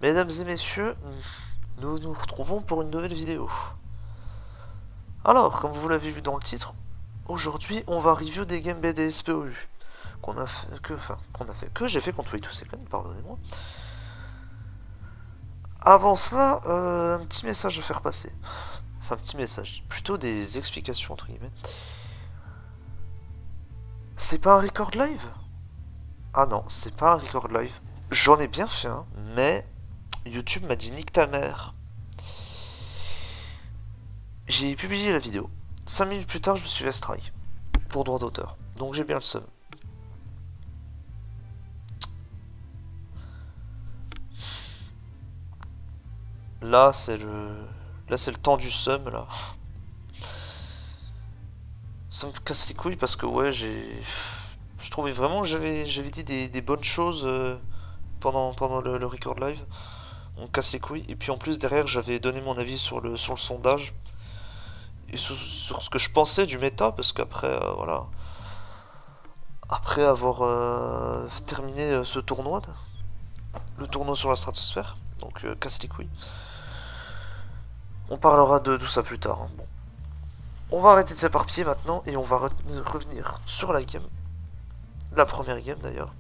Mesdames et messieurs, nous nous retrouvons pour une nouvelle vidéo. Alors, comme vous l'avez vu dans le titre, aujourd'hui on va review des games BDSPOU que j'ai fait contre Way2 Second, pardonnez-moi. Avant cela, un petit message à faire passer. Enfin, un petit message, plutôt des explications entre guillemets. C'est pas un record live? Ah non, c'est pas un record live. J'en ai bien fait un, mais YouTube m'a dit nique ta mère. J'ai publié la vidéo. 5 minutes plus tard, je me suis fait strike pour droit d'auteur. Donc j'ai bien le seum. Là, c'est le temps du seum, là. Ça me casse les couilles parce que, ouais, je trouvais vraiment que j'avais dit des bonnes choses pendant le record live. On me casse les couilles. Et puis en plus, derrière, j'avais donné mon avis sur le sondage. Et sur ce que je pensais du méta, parce qu'après, voilà. Après avoir terminé ce tournoi, le tournoi sur la stratosphère, donc casse les couilles. On parlera de tout ça plus tard. Hein. Bon. On va arrêter de s'éparpiller maintenant et on va revenir sur la game. La première game d'ailleurs.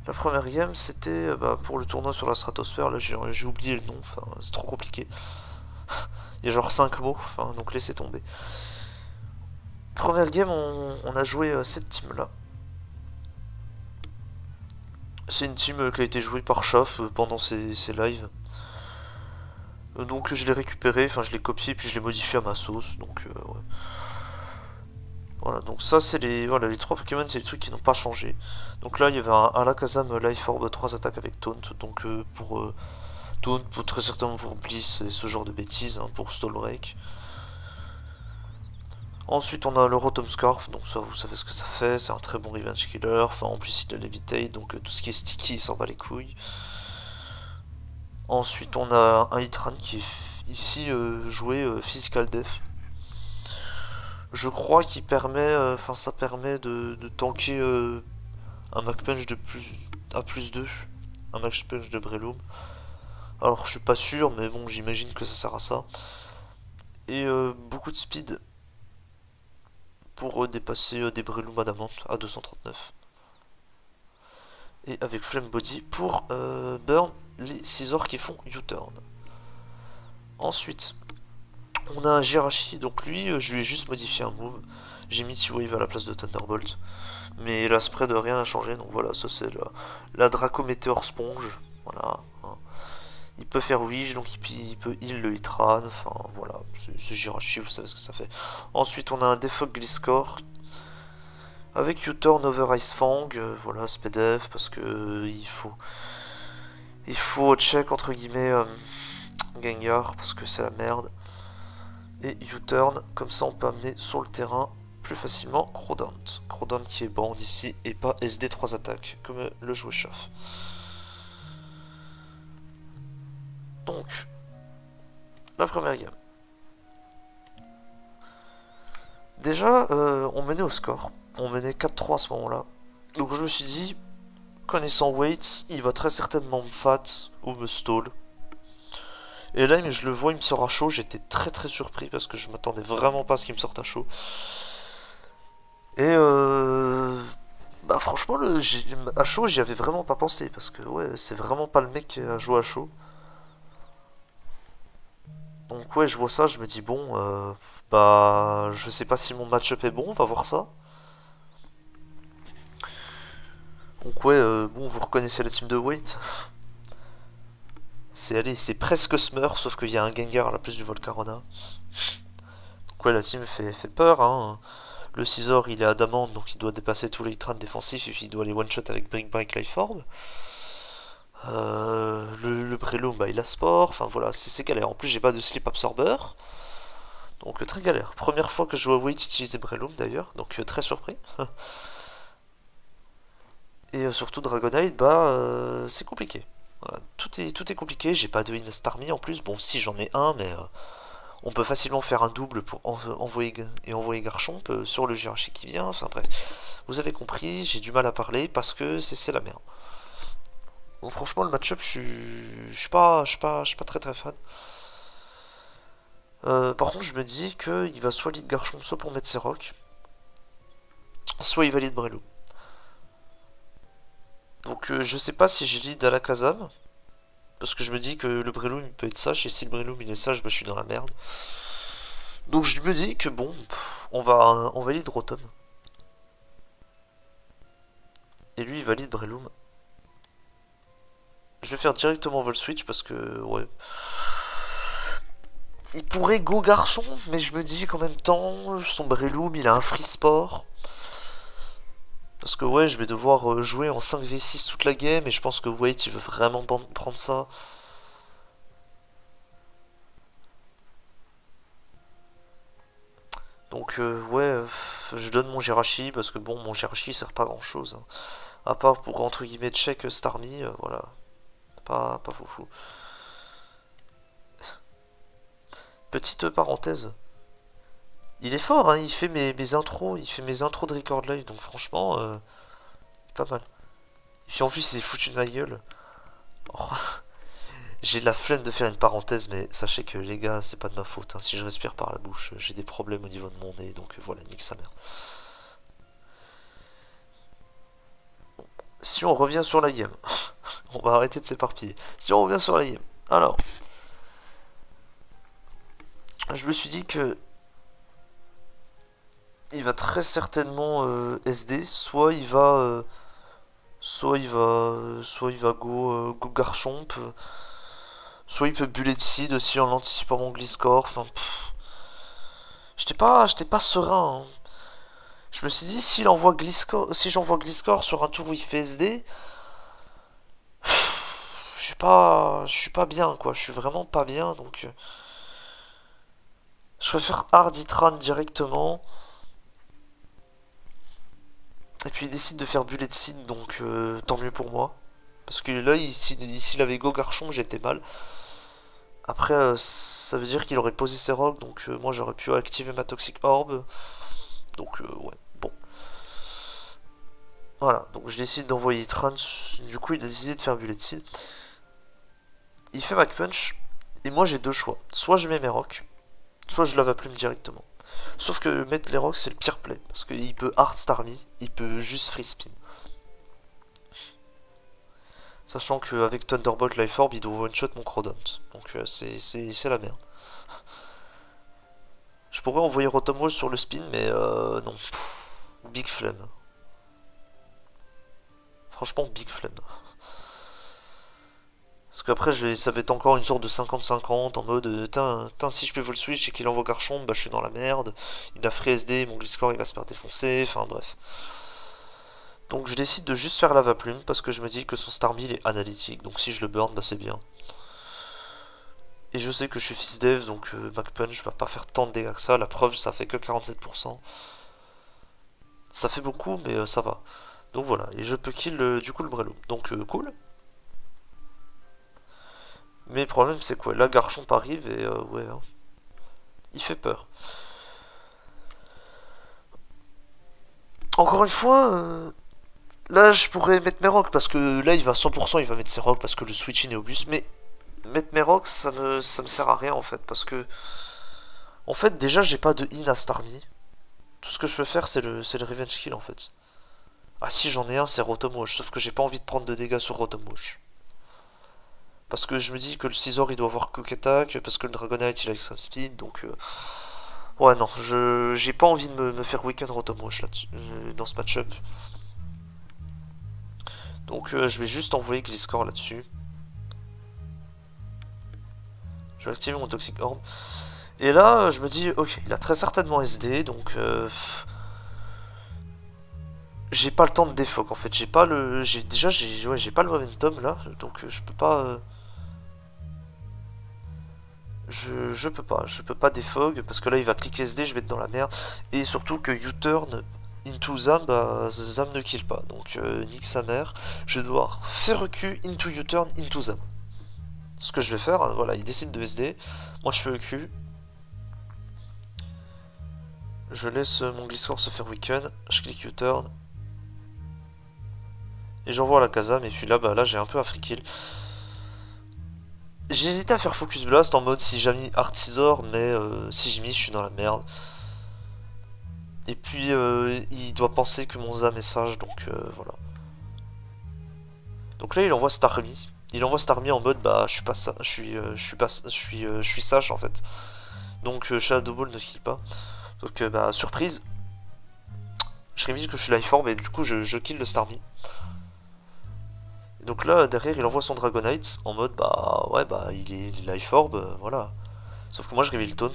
La première game c'était pour le tournoi sur la stratosphère. Là j'ai oublié le nom, enfin, c'est trop compliqué. Il y a genre 5 mots, enfin, donc laissez tomber. Première game, on a joué cette team là. C'est une team qui a été jouée par Chaff pendant ses lives. Donc je l'ai récupéré, enfin je l'ai copié puis je l'ai modifié à ma sauce. Donc ouais. Voilà, donc ça c'est les 3 Pokémon, c'est les trucs qui n'ont pas changé. Donc là il y avait un Alakazam Life Orb 3 attaques avec Taunt. Donc pour Taunt, très certainement pour Bliss et ce genre de bêtises, hein, pour Stallbreak. Ensuite on a le Rotom Scarf, donc ça vous savez ce que ça fait, c'est un très bon revenge killer. Enfin en plus il a Levitate, donc tout ce qui est sticky il s'en bat les couilles. Ensuite on a un Hitran qui est ici joué Physical Death. Je crois qu'il permet, ça permet de tanker un Mach Punch de à plus 2, un Mach Punch de Breloom. Alors je suis pas sûr, mais bon j'imagine que ça sert à ça. Et beaucoup de speed pour dépasser des Breloom Adamant à 239. Et avec Flame Body pour burn les Scizors qui font U-turn. Ensuite, on a un Jirachi, donc lui, je lui ai juste modifié un move. J'ai mis T-Wave à la place de Thunderbolt. Mais la spread de rien n'a changé, donc voilà, ça c'est la Draco Meteor Sponge. Voilà. Hein. Il peut faire Wish, donc il peut heal le Hitran, enfin voilà, ce Jirachi, vous savez ce que ça fait. Ensuite, on a un Defog Gliscor. Avec U-turn over Ice Fang, voilà, Speed F, parce que il faut check entre guillemets Gengar, parce que c'est la merde. Et U-turn, comme ça on peut amener sur le terrain plus facilement Crodant. Crodant qui est band ici et pas SD 3 attaques, comme le jouet Chaff. Donc, la première game. Déjà, on menait au score. On menait 4-3 à ce moment-là. Donc je me suis dit, connaissant Waits, il va très certainement me fat ou me stall. Et là, je le vois, il me sort à chaud. J'étais très très surpris parce que je m'attendais vraiment pas à ce qu'il me sorte à chaud. Et franchement, à chaud, j'y avais vraiment pas pensé parce que ouais, c'est vraiment pas le mec qui a joué à chaud. Donc ouais, je vois ça, je me dis bon, je sais pas si mon match-up est bon, on va voir ça. Donc ouais, bon, vous reconnaissez la team de Wait. C'est presque Smurf, sauf qu'il y a un Gengar à la place du Volcarona. Donc ouais, la team fait peur, hein. Le Scizor, il est adamant, donc il doit dépasser tous les Hitrans défensifs, et puis il doit les one-shot avec Brick Break Life Orb. Le Breloom, il a Sport, enfin voilà, c'est galère. En plus, j'ai pas de Sleep Absorber. Donc très galère. Première fois que je joue à Wait utiliser Breloom d'ailleurs, donc très surpris. Et surtout Dragonite, c'est compliqué. Voilà, tout est compliqué, j'ai pas de Instarmie en plus, bon si j'en ai un, mais on peut facilement faire un double pour envoyer Garchomp sur le Jirachi qui vient, enfin bref. Vous avez compris, j'ai du mal à parler parce que c'est la merde. Donc, franchement, le match-up, je suis pas très très fan. Par contre, je me dis qu'il va soit lead Garchomp, soit pour mettre ses rocks, soit il va lead Breloom. Donc je sais pas si je lead à la Kazam, parce que je me dis que le Breloom il peut être sage, et si le Breloom il est sage, bah, je suis dans la merde. Donc je me dis que bon, on va lead Rotom. Et lui il valide Breloom. Je vais faire directement Vol Switch parce que ouais. Il pourrait go Garchomp, mais je me dis qu'en même temps, son Breloom il a un free sport. Parce que ouais, je vais devoir jouer en 5v6 toute la game, et je pense que Wait il veut vraiment prendre ça. Donc ouais, je donne mon Jirachi parce que bon, mon Jirachi sert pas à grand chose, hein. À part pour entre guillemets check Starmie, voilà. Pas foufou. Petite parenthèse. Il est fort, hein, il fait mes intros, il fait mes intros de Record Live, donc franchement, pas mal. Et puis en plus, il s'est foutu de ma gueule. Oh, j'ai de la flemme de faire une parenthèse, mais sachez que les gars, c'est pas de ma faute, hein. Si je respire par la bouche, j'ai des problèmes au niveau de mon nez, donc voilà, nique sa mère. Si on revient sur la game, on va arrêter de s'éparpiller. Si on revient sur la game, alors, je me suis dit que il va très certainement SD, soit il va go Garchomp, soit il peut Bullet Seed aussi en anticipant mon Gliscor. Enfin, j'étais pas serein, hein. Je me suis dit si j'envoie Gliscor sur un tour où il fait SD, je suis pas bien quoi, je suis vraiment pas bien donc je préfère Harditran directement. Et puis il décide de faire Bullet Seed, donc tant mieux pour moi. Parce que là, s'il avait Go Garchomp, j'étais mal. Après, ça veut dire qu'il aurait posé ses rocs, donc moi j'aurais pu activer ma Toxic Orb. Donc ouais, bon. Voilà, donc je décide d'envoyer Tran. Du coup, il a décidé de faire Bullet Seed. Il fait Mac Punch, et moi j'ai deux choix. Soit je mets mes rocs, soit je lave à plume directement. Sauf que mettre les rocks, c'est le pire play. Parce qu'il peut Hard Starmie, il peut juste Free Spin. Sachant qu'avec Thunderbolt Life Orb, il doit one-shot mon Crodont. Donc c'est la merde. Je pourrais envoyer Rotom sur le spin, mais non. Pff, big flemme. Franchement, big flemme. Parce qu'après, ça va être encore une sorte de 50-50 en mode si je peux vol switch et qu'il envoie Garchomp, bah je suis dans la merde. Il a free SD, mon Gliscor il va se faire défoncer, enfin bref. Donc je décide de juste faire lava plume parce que je me dis que son Starmie est analytique, donc si je le burn, bah c'est bien. Et je sais que je suis fils dev, donc Mac Punch va pas faire tant de dégâts que ça. La preuve, ça fait que 47%. Ça fait beaucoup, mais ça va. Donc voilà, et je peux kill du coup le Breloom. Donc cool. Mais le problème, c'est quoi? Là, Garchomp arrive et ouais, hein, il fait peur. Encore une fois, là, je pourrais mettre mes rocks parce que là, il va 100%, il va mettre ses rocks parce que le switch est obus. Mais mettre mes rocks, ça me sert à rien en fait. Parce que, en fait, déjà, j'ai pas de in à Starmie. Tout ce que je peux faire, c'est le revenge kill en fait. Ah, si j'en ai un, c'est Rotomwash. Sauf que j'ai pas envie de prendre de dégâts sur Rotomwash. Parce que je me dis que le Scizor il doit avoir Quick Attack, parce que le Dragonite il a Extreme Speed, donc ouais non, j'ai pas envie de me faire weekend Rotomwash là dans ce match-up. Donc je vais juste envoyer Gliscor là-dessus. Je vais activer mon Toxic Orb. Et là, je me dis, ok, il a très certainement SD, donc j'ai pas le temps de défog en fait. J'ai pas le, j'ai pas le momentum là, donc je peux pas. Je peux pas défog parce que là il va cliquer SD, je vais être dans la merde. Et surtout que U-turn into Zam, bah Zam ne kill pas. Donc nique sa mère, je vais devoir faire recul into U-turn into Zam. Ce que je vais faire, hein, voilà, il décide de SD. Moi je fais EQ. Je laisse mon Gliscor se faire weaken. Je clique U-turn. Et j'envoie à la Kazam, et puis là, bah là j'ai un peu un free kill. J'ai hésité à faire Focus Blast en mode si j'ai mis Artisor, mais si j'ai mis, je suis dans la merde. Et puis il doit penser que mon Zam est sage, donc voilà. Donc là il envoie Starmie. Il envoie Starmie en mode bah je suis pas ça, je suis sage en fait. Donc Shadow Ball ne kill pas. Donc bah surprise. Je révise que je suis Life Orb et du coup je kill le Starmie. Donc là derrière il envoie son Dragonite en mode bah ouais bah il est Life Orb, voilà. Sauf que moi je révise le taunt.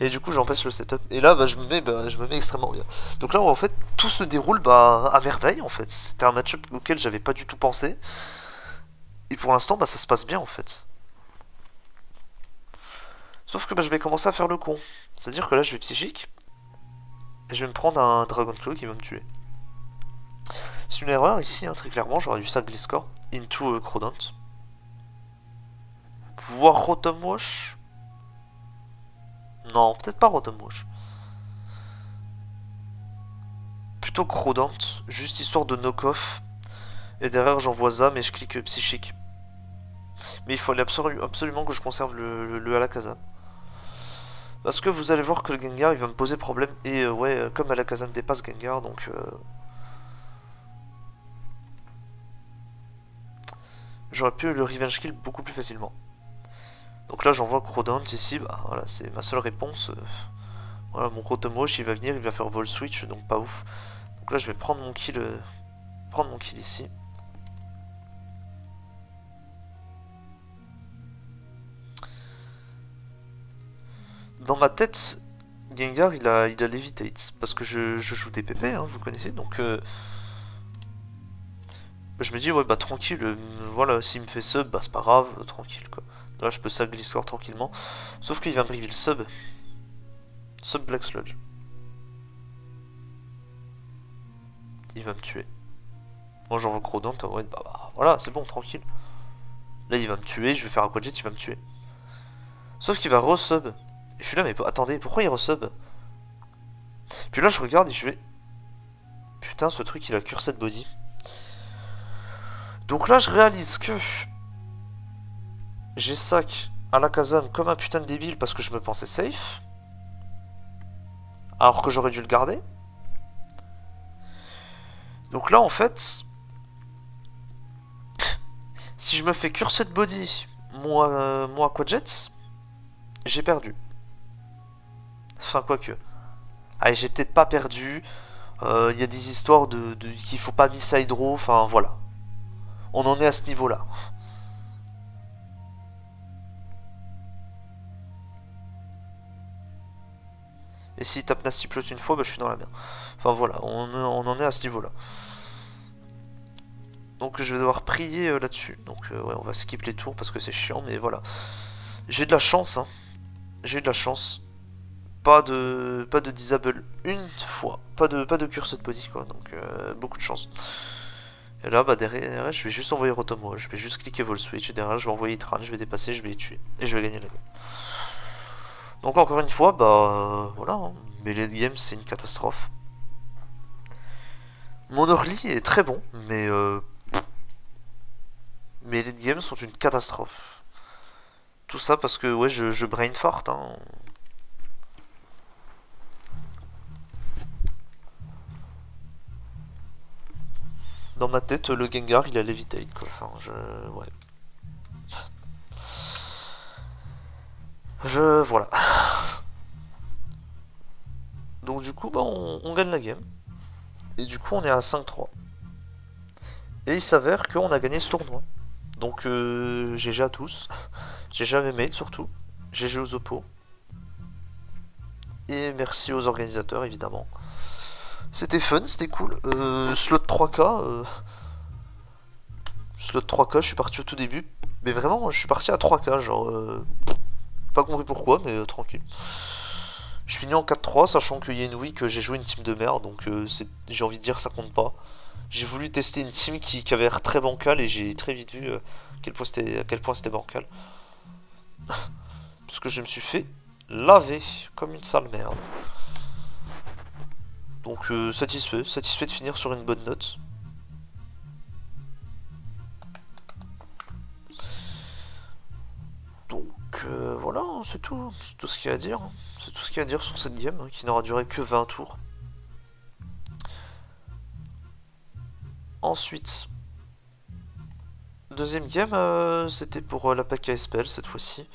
Et du coup j'empêche le setup. Et là bah, je me mets extrêmement bien. Donc là en fait tout se déroule bah, à merveille en fait. C'était un match-up auquel j'avais pas du tout pensé. Et pour l'instant bah, ça se passe bien en fait. Sauf que bah, je vais commencer à faire le con. C'est-à-dire que là je vais psychique. Et je vais me prendre un Dragon Claw qui va me tuer. C'est une erreur ici, hein, très clairement. J'aurais dû sac Gliscor into Crodont. Pouvoir Rotom Wash. Non, peut-être pas Rotom Wash. Plutôt Crodant, juste histoire de knock-off. Et derrière j'envoie Zam et je clique psychique. Mais il fallait absolument que je conserve le Alakazam. Parce que vous allez voir que le Gengar il va me poser problème. Et ouais, comme Alakazam dépasse Gengar, donc... j'aurais pu le revenge kill beaucoup plus facilement. Donc là j'envoie Crodant ici, bah voilà, c'est ma seule réponse. Voilà, mon Rotomwash il va venir, il va faire Vol Switch, donc pas ouf. Donc là je vais prendre mon kill ici. Dans ma tête, Gengar il a Levitate, parce que je joue des PP, hein, vous connaissez, donc je me dis ouais bah tranquille, voilà, s'il me fait sub, bah c'est pas grave, tranquille quoi. Là je peux sub Gliscor tranquillement, sauf qu'il va me reveal sub Black Sludge. Il va me tuer. Moi j'envoie Crodant, ouais, bah voilà, c'est bon, tranquille. Là il va me tuer, je vais faire un Aquajet, il va me tuer. Sauf qu'il va resub. Et je suis là, mais attendez, pourquoi il resub? Puis là je regarde et je vais... Putain, ce truc il a Cursed Body. Donc là je réalise que... J'ai sac Alakazam comme un putain de débile parce que je me pensais safe. Alors que j'aurais dû le garder. Donc là en fait... Si je me fais Cursed Body, mon Aquajet, j'ai perdu. Enfin, quoique. Allez, j'ai peut-être pas perdu. Il y a des histoires qu'il faut pas miss hydro. Enfin, voilà. On en est à ce niveau-là. Et s'il tape Nasty Plot une fois, bah, je suis dans la merde. Enfin, voilà. On en est à ce niveau-là. Donc, je vais devoir prier là-dessus. Donc, ouais, on va skip les tours parce que c'est chiant, mais voilà. J'ai de la chance, hein. J'ai eu de la chance. Pas de disable une fois. Pas de Cursed Body, quoi. Donc, beaucoup de chance. Et là, bah, derrière, je vais juste envoyer Rotom. Je vais juste cliquer Vol Switch. Et derrière, je vais envoyer Tran. Je vais dépasser, je vais les tuer. Et je vais gagner la game. Donc, encore une fois, bah, voilà. Hein. Mais les games, c'est une catastrophe. Mon early est très bon, mais les games sont une catastrophe. Tout ça parce que, ouais, je brain fart, hein. Dans ma tête, le Gengar, il a Levitate, quoi. Enfin, ouais. Voilà. Donc du coup, bah, on gagne la game. Et du coup, on est à 5-3. Et il s'avère qu'on a gagné ce tournoi. Donc GG à tous. GG à mes mates surtout. GG aux oppos. Et merci aux organisateurs, évidemment. C'était fun, c'était cool. Slot 3K. Slot 3K, je suis parti au tout début. Mais vraiment, je suis parti à 3K, genre... pas compris pourquoi, mais tranquille. Je finis en 4-3, sachant qu'il y a une week j'ai joué une team de merde, donc j'ai envie de dire ça compte pas. J'ai voulu tester une team qui avait l'air très bancale et j'ai très vite vu à quel point c'était bancal. Parce que je me suis fait laver comme une sale merde. Donc satisfait de finir sur une bonne note. voilà, hein, c'est tout ce qu'il y a à dire. C'est tout ce qu'il y a à dire sur cette game, hein, qui n'aura duré que 20 tours. Ensuite, deuxième game, c'était pour la PKSPL cette fois-ci.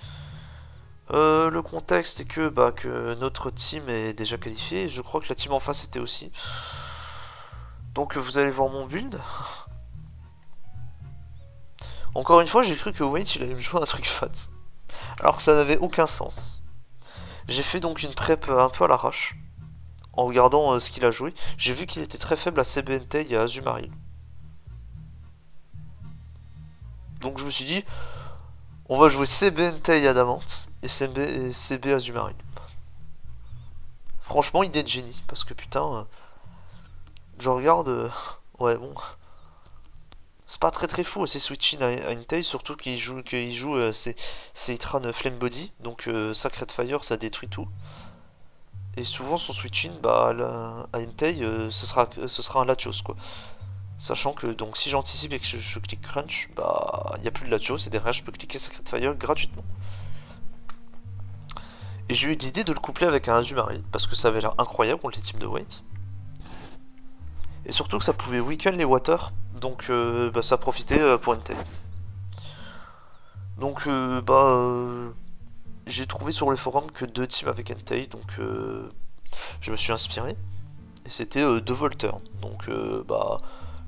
Le contexte est que notre team est déjà qualifié, et je crois que la team en face était aussi. Donc vous allez voir mon build. Encore une fois, j'ai cru que Wait il allait me jouer un truc fat. Alors que ça n'avait aucun sens. J'ai fait donc une prep un peu à l'arrache. En regardant ce qu'il a joué. J'ai vu qu'il était très faible à CBNT et à Azumarill. Donc je me suis dit, on va jouer CBNT et Adamant et CB Azumarill. Franchement, idée de génie. Parce que putain, je regarde... ouais, bon... C'est pas très fou, c'est switching à Entei, surtout qu'il joue c'est Itran Flame Body, donc Sacred Fire ça détruit tout. Et souvent son switching à Entei ce sera un Latios quoi. Sachant que donc si j'anticipe et que je clique Crunch, il n'y a plus de Latios et derrière je peux cliquer Sacred Fire gratuitement. Et j'ai eu l'idée de le coupler avec un Azumarill, parce que ça avait l'air incroyable contre les teams de Wait. Et surtout que ça pouvait weaken les Water, donc ça profitait pour Entei. Donc j'ai trouvé sur les forums que 2 teams avec Entei, donc je me suis inspiré. Et c'était 2 Volteurs. Donc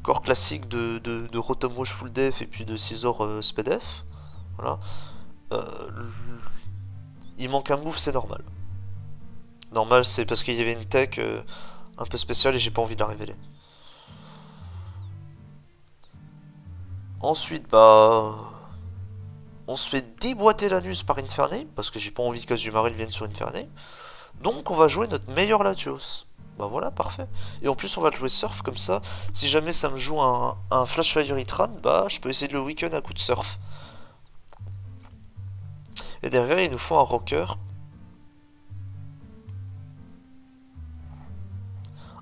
corps classique de Rotomwash Full Def et puis de Scizor Spedef. Voilà. Il manque un move, c'est normal. Normal, c'est parce qu'il y avait une tech un peu spéciale et j'ai pas envie de la révéler. Ensuite, on se fait déboîter l'anus par Infernape, parce que j'ai pas envie qu'Azumarill vienne sur Infernape. Donc on va jouer notre meilleur Latios. Bah voilà, parfait. Et en plus on va le jouer Surf, comme ça, si jamais ça me joue un Flash Fire Itran, je peux essayer de le weaken à coup de Surf. Et derrière il nous faut un Rocker.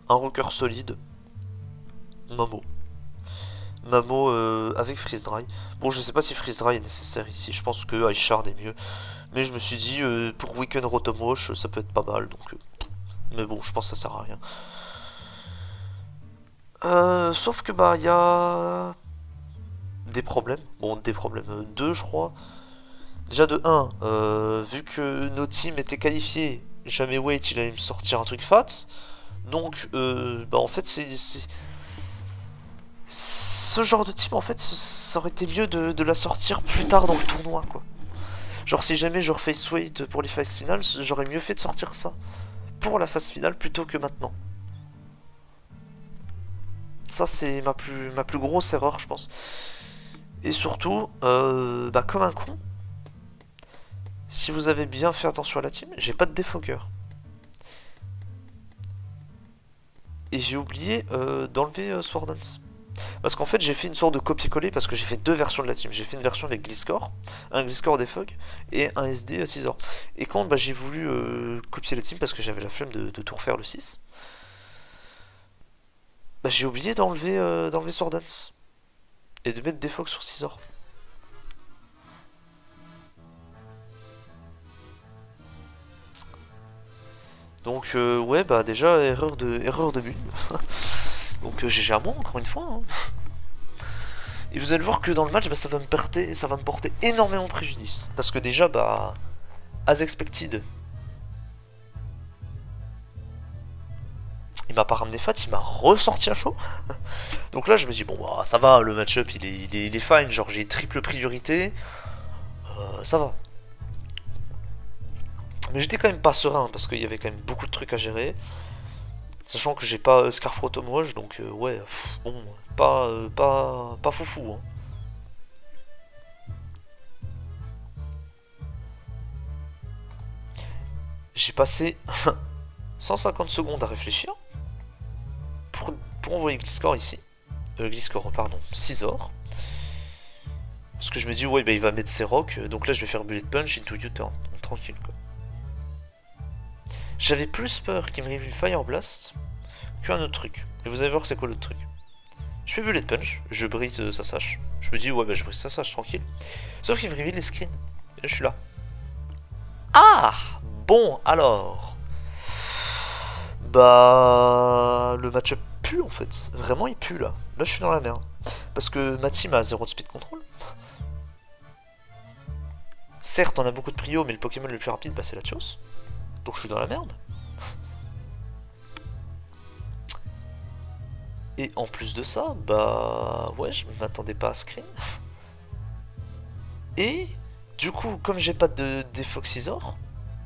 Un Rocker solide. Mamo avec Freeze Dry. Bon, je sais pas si Freeze Dry est nécessaire ici. Je pense que Ice Shard est mieux. Mais je me suis dit, pour Weekend Rotomwash, ça peut être pas mal. Donc, mais bon, je pense que ça sert à rien. Sauf que il y a des problèmes. Bon, des problèmes. 2, je crois. Déjà de 1, vu que nos teams étaient qualifiés, jamais Wait il allait me sortir un truc fat. Donc, en fait, ce genre de team, en fait, ça aurait été mieux de la sortir plus tard dans le tournoi, quoi. Genre, si jamais je refais Wait pour les phases finales, j'aurais mieux fait de sortir ça pour la phase finale plutôt que maintenant. Ça, c'est ma plus grosse erreur, je pense. Et surtout, comme un con, si vous avez bien fait attention à la team, j'ai pas de défogueur. Et j'ai oublié d'enlever Sword Dance. Parce qu'en fait j'ai fait une sorte de copier-coller parce que j'ai fait 2 versions de la team. J'ai fait une version avec Gliscor, un Gliscor Defog et un SD Scizor. Et quand j'ai voulu copier la team parce que j'avais la flemme de tout refaire le 6, j'ai oublié d'enlever Sword Dance et de mettre Defog sur Scizor. Donc ouais déjà erreur de build. Donc GG à moi encore une fois. Hein. Et vous allez voir que dans le match ça va me porter énormément de préjudice. Parce que déjà as expected, il m'a pas ramené fat, il m'a ressorti à chaud. Donc là je me dis bon ça va, le match-up il est fine, genre j'ai triple priorité, ça va. Mais j'étais quand même pas serein parce qu'il y avait quand même beaucoup de trucs à gérer. Sachant que j'ai pas Scarf Rotomwash, donc ouais, bon, pas foufou. Hein. J'ai passé 150 secondes à réfléchir pour envoyer Gliscor ici. Gliscor, pardon, Scizor. Parce que je me dis, ouais, il va mettre ses rocks, donc là je vais faire Bullet Punch into U-turn, donc tranquille quoi. J'avais plus peur qu'il me reveal Fire Blast qu'un autre truc. Et vous allez voir c'est quoi l'autre truc. Je fais Bullet Punch, je brise sa sache. Je me dis ouais je brise sa sache tranquille. Sauf qu'il me reveal les screens. Et là je suis là. Ah! Bon, alors... Bah... Le match-up pue, en fait. Vraiment, il pue, là. Là, je suis dans la merde. Parce que ma team a 0 de speed control. Certes, on a beaucoup de prio, mais le Pokémon le plus rapide, bah, c'est la Latios. Donc, je suis dans la merde. Et en plus de ça, bah... Ouais, je m'attendais pas à screen. Et... Du coup, comme j'ai pas de Defoxysor,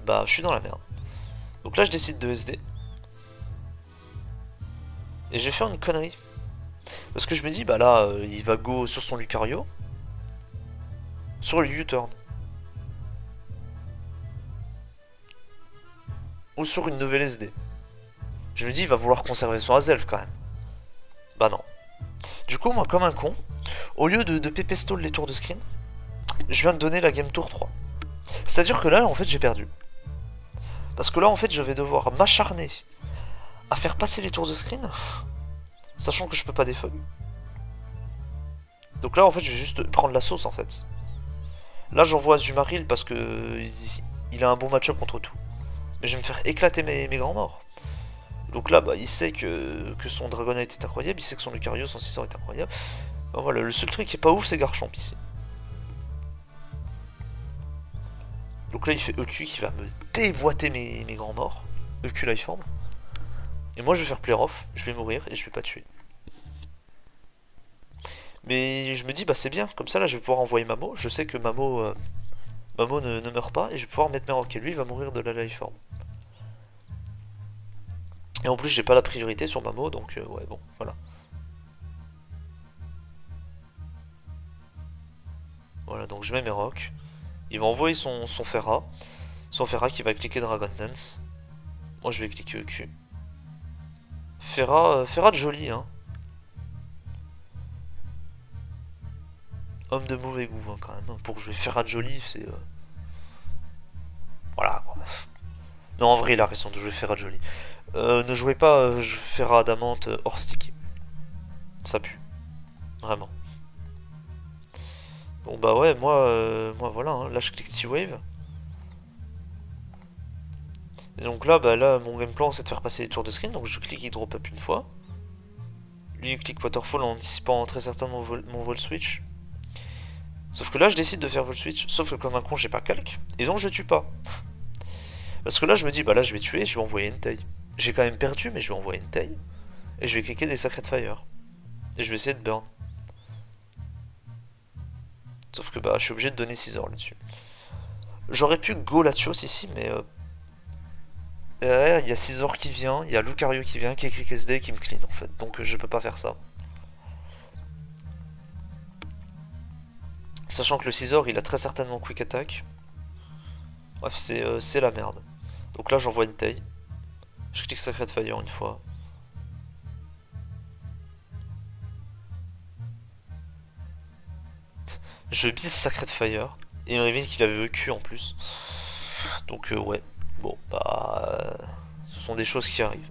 bah, je suis dans la merde. Donc là, je décide de SD. Et je vais faire une connerie. Parce que je me dis, bah là, il va go sur son Lucario. Sur le U-turn. Ou sur une nouvelle SD. Je me dis, il va vouloir conserver son Azelf quand même. Bah non. Du coup, moi, comme un con, au lieu de pépestall les tours de screen, je viens de donner la game tour 3. C'est-à-dire que là, en fait, j'ai perdu. Parce que là, en fait, je vais devoir m'acharner à faire passer les tours de screen, sachant que je peux pas défog. Donc là, en fait, je vais juste prendre la sauce, en fait. Là, j'envoie Azumarill parce que il a un bon match-up contre tout. Mais je vais me faire éclater mes grands morts. Donc là, bah, il sait que son Dragonite est incroyable, il sait que son Lucario, son Scizor est incroyable. Ben voilà, le seul truc qui est pas ouf, c'est Garchomp ici. Donc là, il fait EQ qui va me déboîter mes grands morts. EQ Lifeform. Et moi, je vais faire Player Off, je vais mourir et je vais pas tuer. Mais je me dis, bah c'est bien, comme ça là, je vais pouvoir envoyer Mamo. Je sais que Mamo ne meurt pas et je vais pouvoir mettre Merock et lui, il va mourir de la Lifeform. Et en plus, j'ai pas la priorité sur Mamo, donc ouais, bon, voilà. Voilà, donc je mets Merock. Il va envoyer son Ferra. Son Ferra qui va cliquer Dragon Dance. Moi, je vais cliquer EQ. Ferra de joli, hein. Homme de mauvais goût, hein, quand même. Pour jouer Ferra de joli, c'est... Voilà, quoi. Non, en vrai, il a raison de jouer Ferra de joli. Ne jouez pas Ferra Adamante hors sticky. Ça pue. Vraiment. Bon, bah ouais, moi voilà, hein. Là, je clique T-Wave. Et donc là, bah là, mon game plan, c'est de faire passer les tours de screen. Donc je clique, il drop up une fois. Lui, il clique Waterfall en anticipant très certainement mon vol switch. Sauf que là, je décide de faire vol switch. Sauf que comme un con, j'ai pas calque. Et donc, je tue pas. Parce que là, je me dis, bah là, je vais tuer, je vais envoyer Entei. J'ai quand même perdu, mais je vais envoyer Entei. Et je vais cliquer des Sacred Fire. Et je vais essayer de burn. Sauf que bah, je suis obligé de donner 6 heures là-dessus. J'aurais pu go Latios ici, mais... derrière, il y a 6 heures qui vient, il y a Lucario qui vient, qui clique SD et qui me clean en fait. Donc je peux pas faire ça. Sachant que le Scizor, il a très certainement Quick Attack. Bref, c'est la merde. Donc là, j'envoie une taille. Je clique Sacred Fire une fois. Je bise Sacred Fire. Et il me révèle qu'il avait EQ en plus. Donc ouais. Bon, bah... ce sont des choses qui arrivent.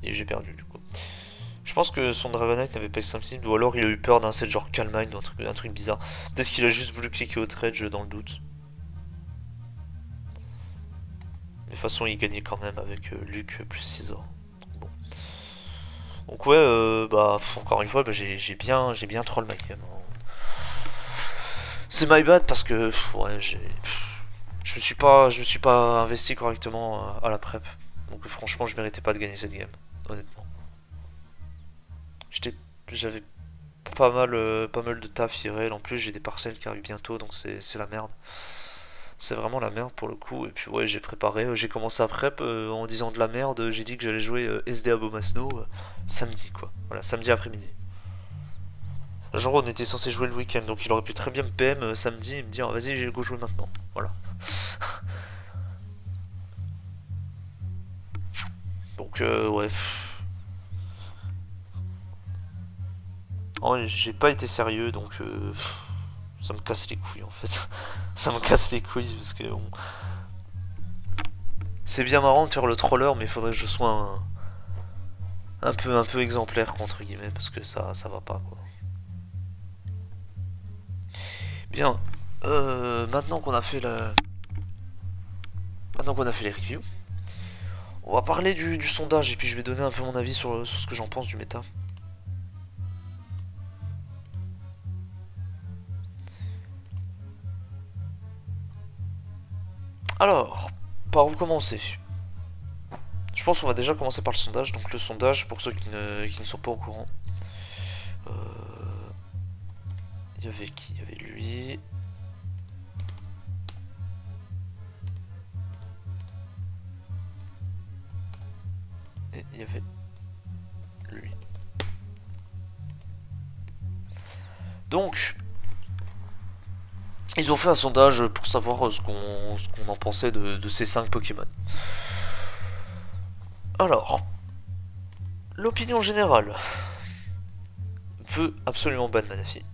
Et j'ai perdu du coup. Je pense que son Dragonite n'avait pas Extreme Speed, ou alors il a eu peur d'un set genre Calm Mind ou un truc bizarre. Peut-être qu'il a juste voulu cliquer au trade dans le doute. De toute façon, il gagnait quand même avec Luc plus 6 ans. Bon. Donc ouais, bah encore une fois, bah, j'ai bien troll ma game. C'est my bad parce que ouais, je me suis pas investi correctement à la prep. Donc franchement, je méritais pas de gagner cette game, honnêtement. J'avais pas mal de taf IRL. En plus, j'ai des parcelles qui arrivent bientôt, donc c'est la merde. C'est vraiment la merde pour le coup. Et puis ouais, j'ai préparé, j'ai commencé à prep en disant de la merde. J'ai dit que j'allais jouer SD à Bomasno samedi quoi. Voilà, samedi après-midi. Genre on était censé jouer le week-end, donc il aurait pu très bien me PM samedi et me dire vas-y j'ai go jouer maintenant. Voilà. Donc ouais. Oh, j'ai pas été sérieux donc ça me casse les couilles en fait. Ça me casse les couilles parce que bon, c'est bien marrant de faire le troller mais il faudrait que je sois un peu exemplaire entre guillemets parce que ça va pas quoi. Bien, maintenant qu'on a fait les reviews, on va parler du sondage et puis je vais donner un peu mon avis sur ce que j'en pense du méta. Alors, par où commencer? Je pense qu'on va déjà commencer par le sondage. Donc le sondage, pour ceux qui ne sont pas au courant. Il y avait qui? Il y avait lui. Et il y avait lui. Donc, ils ont fait un sondage pour savoir ce qu'on en pensait de ces 5 Pokémon. Alors, l'opinion générale veut absolument ban Manaphy.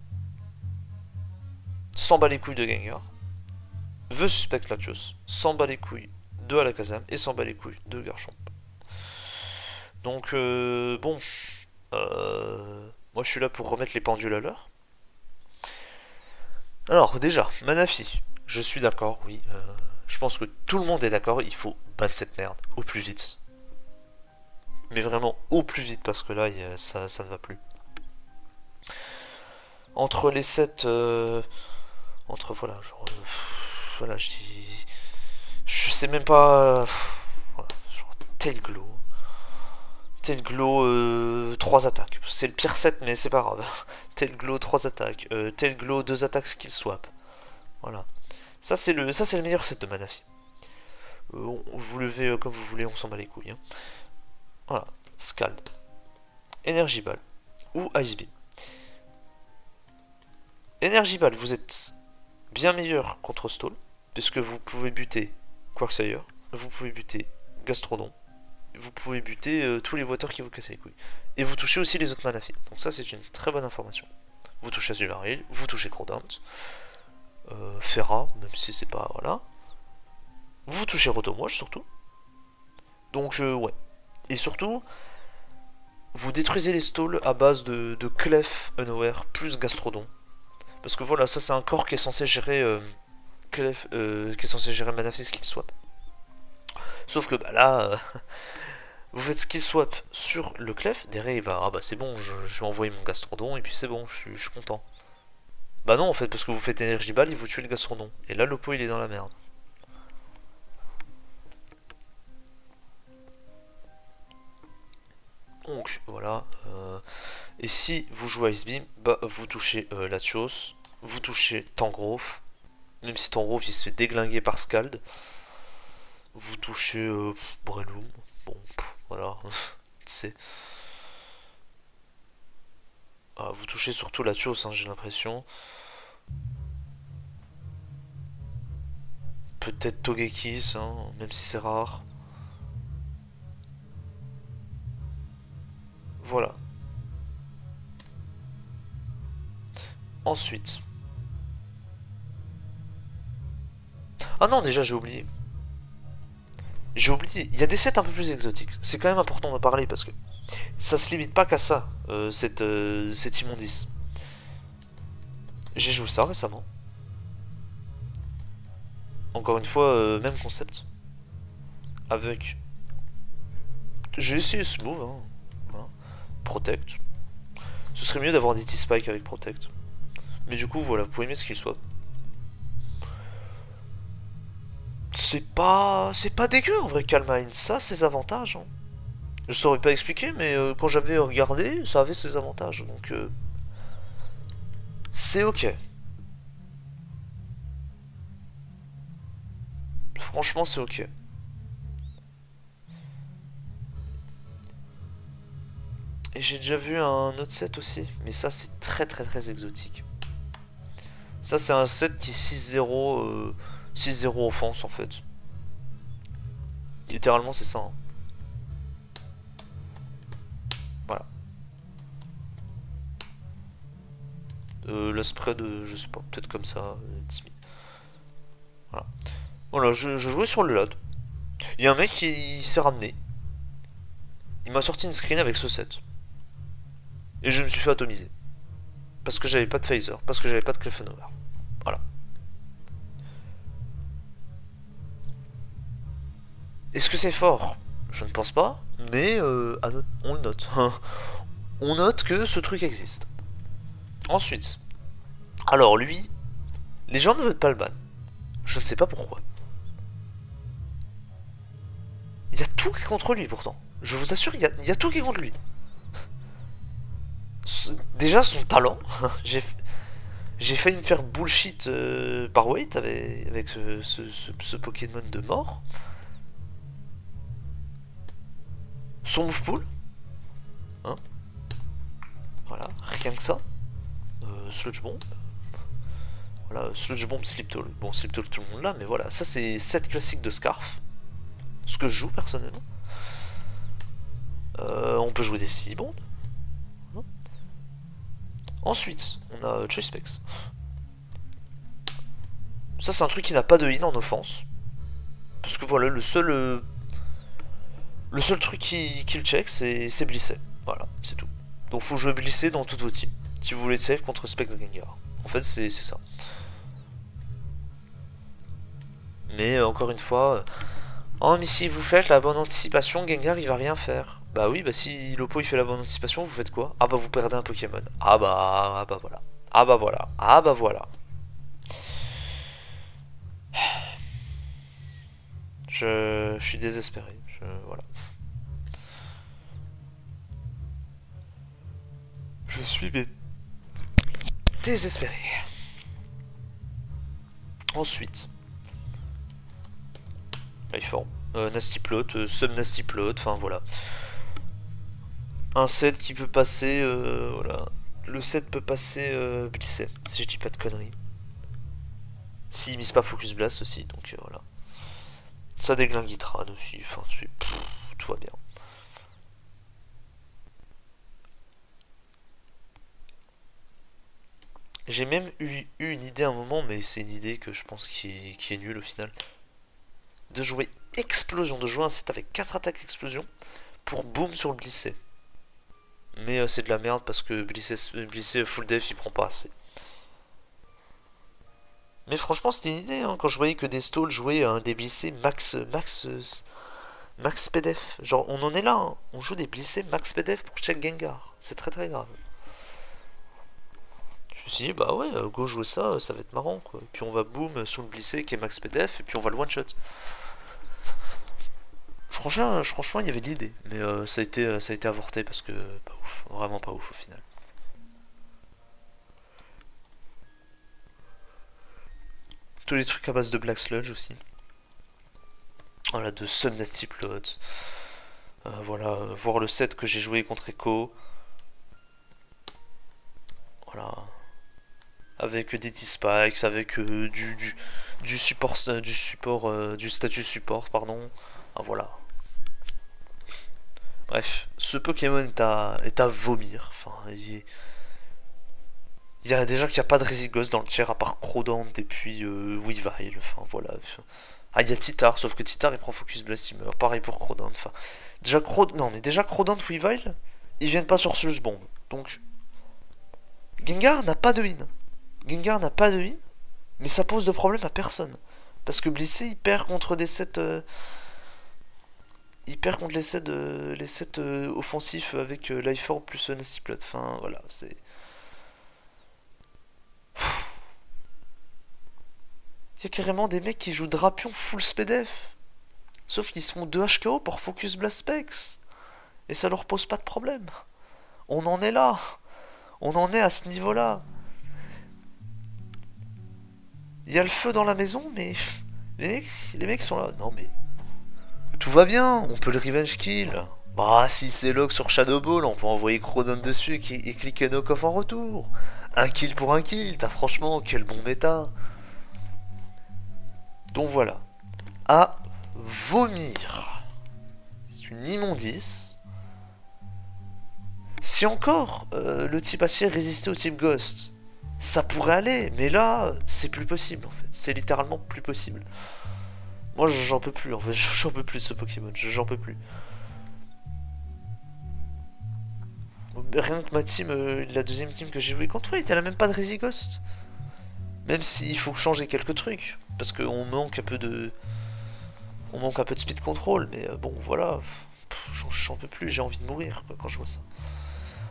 S'en bat les couilles de Gengar. Veut suspect Latios. S'en bat les couilles de Alakazam. Et s'en bat les couilles de Garchomp. Donc, bon. Moi, je suis là pour remettre les pendules à l'heure. Alors, déjà, Manaphy. Je suis d'accord, oui. Je pense que tout le monde est d'accord. Il faut ban cette merde au plus vite. Mais vraiment au plus vite parce que là, ça ne va plus. Entre les 7... entre, voilà, genre... voilà, je dis... Je sais même pas... voilà, genre, Tailglow. Tailglow 3 attaques. C'est le pire set, mais c'est pas grave. Tailglow 3 attaques. Tailglow 2 attaques skill swap. Voilà. Ça, c'est le meilleur set de Manaphy. Vous levez comme vous voulez, on s'en bat les couilles. Hein. Voilà. Scald. Energy Ball. Ou Ice Beam. Energy Ball, vous êtes bien meilleur contre Stall. Puisque vous pouvez buter Quagsire. Vous pouvez buter Gastrodon. Vous pouvez buter tous les water qui vous cassent les couilles. Et vous touchez aussi les autres Manaphy. Donc ça c'est une très bonne information. Vous touchez Azulail, vous touchez Crawdaunt, Ferra, même si c'est pas... voilà. Vous touchez Rotomwash surtout. Donc ouais. Et surtout, vous détruisez les stalls à base de Clef, Unaware, plus Gastrodon. Parce que voilà, ça c'est un corps qui est censé gérer... Clef, qui est censé gérer Manaphy Skill Swap. Sauf que bah là... vous faites skill swap sur le clef, derrière il va, ah bah c'est bon, je vais envoyer mon Gastrodon et puis c'est bon, je suis content. Bah non en fait, parce que vous faites Energy Ball et vous tuez le Gastrodon. Et là l'oppo il est dans la merde. Donc voilà. Et si vous jouez Ice Beam, bah vous touchez Latios, vous touchez Tangrowth, même si Tangrowth il se fait déglinguer par Scald. Vous touchez Breloom, bon, voilà, c'est... Ah, vous touchez surtout Latios, hein, j'ai l'impression. Peut-être Togekiss, hein, même si c'est rare. Voilà. Ensuite. Ah non, déjà j'ai oublié. J'ai oublié, il y a des sets un peu plus exotiques. C'est quand même important de parler parce que ça se limite pas qu'à ça, cette immondice. J'ai joué ça récemment. Encore une fois, même concept. Avec... j'ai essayé Smooth, hein. Voilà. Protect. Ce serait mieux d'avoir DT Spike avec Protect. Mais du coup, voilà, vous pouvez mettre ce qu'il soit. C'est pas dégueu en vrai, Calmine. Ça, ses avantages. Hein. Je saurais pas expliquer, mais quand j'avais regardé, ça avait ses avantages. Donc, c'est ok. Franchement, c'est ok. Et j'ai déjà vu un autre set aussi, mais ça, c'est très très très exotique. Ça, c'est un set qui est 6-0 6-0 offense en fait. Littéralement, c'est ça. Hein. Voilà. Le spread, je sais pas, peut-être comme ça, timide. Voilà. Voilà, je jouais sur le LOD. Il y a un mec qui s'est ramené. il m'a sorti une screen avec ce set. Et je me suis fait atomiser. Parce que j'avais pas de phaser, parce que j'avais pas de Clefairy. Voilà. Est-ce que c'est fort? Je ne pense pas, mais on le note. On note que ce truc existe. Ensuite, alors lui, les gens ne veulent pas le ban. Je ne sais pas pourquoi. Il y a tout qui est contre lui pourtant. Je vous assure, il y a tout qui est contre lui. Déjà son talent. J'ai failli me faire bullshit par Wait avec ce Pokémon de mort. Son move pool. Hein, voilà, rien que ça. Sludge Bomb. Voilà, Sludge Bomb, Sleep Talk. Bon, Sleep Talk, tout le monde l'a, mais voilà. Ça, c'est 7 classiques de Scarf. Ce que je joue personnellement. On peut jouer des Seabond. Ensuite, on a Choice Specs. Ça, c'est un truc qui n'a pas de in en offense. Parce que voilà, le seul truc qui le check, c'est Blissey. Voilà, c'est tout. Donc faut jouer Blissey dans toutes vos teams. Si vous voulez être safe contre Specs Gengar. En fait, c'est ça. Mais encore une fois... Oh, mais si vous faites la bonne anticipation, Gengar il va rien faire. Bah oui, bah si l'oppo il fait la bonne anticipation, vous faites quoi? Ah bah vous perdez un Pokémon. Ah bah voilà. Ah bah voilà. Ah bah voilà. Je suis désespéré. Voilà. Je suis désespéré. Ensuite. Lifeform. Nasty Plot, Sub Nasty Plot, enfin voilà. Un set qui peut passer, voilà. Le set peut passer Blissey, si je dis pas de conneries. S'il mise pas Focus Blast aussi, donc voilà. Ça déglingue Trad aussi, enfin, tout va bien. J'ai même eu une idée à un moment, mais c'est une idée que je pense qui est nulle au final. De jouer Explosion, de jouer un set avec 4 attaques Explosion pour boom sur le Blissey. Mais c'est de la merde parce que Blissey full def il prend pas assez. Mais franchement c'était une idée hein, quand je voyais que des stalls jouaient des Blissey max PDF. Genre on en est là, hein. On joue des Blissey max PDF pour check Gengar. C'est très très grave. Je me suis dit bah ouais go jouer ça, ça va être marrant quoi. Et puis on va boom sur le Blissey qui est max PDF et puis on va le one shot. Franchement, il y avait de l'idée, mais ça a été avorté parce que pas ouf, vraiment pas ouf au final. Tous les trucs à base de Black Sludge aussi. Voilà, de Sub Nasty Plot. Voilà, voir le set que j'ai joué contre Echo. Voilà. Avec des T-Spikes, avec du statut support, pardon. Ah, voilà. Bref, ce Pokémon est à vomir. Enfin, il y a déjà qu'il n'y a pas de Resigos dans le tiers à part Crodant et puis Weavile. Enfin voilà. Ah, il y a Titar, sauf que Titar il prend Focus Blast, il meurt. Pareil pour Crodant. Enfin, déjà Crodant, Weavile, ils viennent pas sur Sludge Bomb. Donc, Gengar n'a pas de win. Gengar n'a pas de win, mais ça pose de problème à personne. Parce que Blissey il perd contre des sets. Il perd contre les sets offensifs avec Lifeorb plus Nasty Plot. Enfin voilà, c'est. Il y a carrément des mecs qui jouent Drapion full SPDF. Sauf qu'ils sont 2 HKO pour Focus Blast Specs. Et ça leur pose pas de problème. On en est là. On en est à ce niveau-là. Il y a le feu dans la maison, mais les mecs sont là. Non mais tout va bien, on peut le revenge kill. Bah si c'est lock sur Shadow Ball, on peut envoyer Crodon dessus et cliquer knock-off en retour. Un kill pour un kill, t'as franchement quel bon méta. Donc voilà. À vomir. C'est une immondice. Si encore le type acier résistait au type ghost, ça pourrait aller, mais là, c'est plus possible en fait. C'est littéralement plus possible. Moi j'en peux plus en fait, j'en peux plus de ce Pokémon, j'en peux plus. rien que ma team, la deuxième team que j'ai joué contre, ouais, elle a même pas de Resigost. Même s'il faut changer quelques trucs, parce qu'on manque un peu de... On manque un peu de speed control, mais bon, voilà. J'en peux plus, j'ai envie de mourir quoi, quand je vois ça.